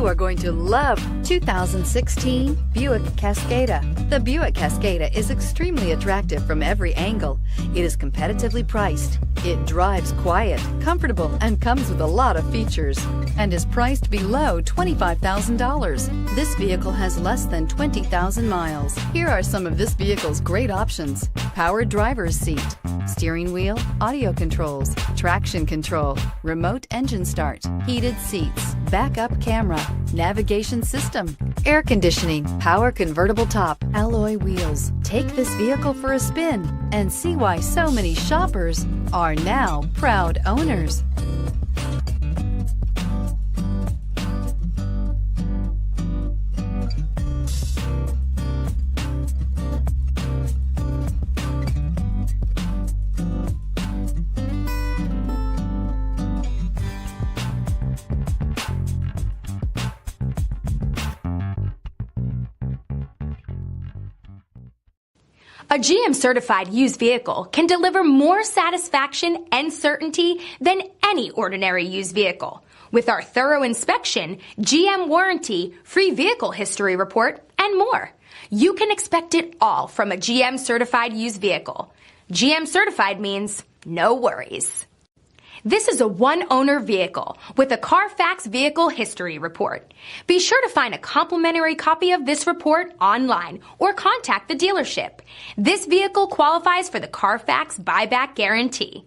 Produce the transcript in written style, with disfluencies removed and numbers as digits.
are going to love 2016 Buick Cascada. The Buick Cascada is extremely attractive from every angle. It is competitively priced. It drives quiet, comfortable, and comes with a lot of features, and is priced below $25,000. This vehicle has less than 20,000 miles. Here are some of this vehicle's great options: power driver's seat, steering wheel audio controls, traction control, remote engine start, heated seats, backup camera, navigation system, air conditioning, power convertible top, alloy wheels. Take this vehicle for a spin and see why so many shoppers are now proud owners. A GM certified used vehicle can deliver more satisfaction and certainty than any ordinary used vehicle. With our thorough inspection, GM warranty, free vehicle history report, and more. You can expect it all from a GM certified used vehicle. GM certified means no worries. This is a one-owner vehicle with a Carfax Vehicle History Report. Be sure to find a complimentary copy of this report online or contact the dealership. This vehicle qualifies for the Carfax Buyback Guarantee.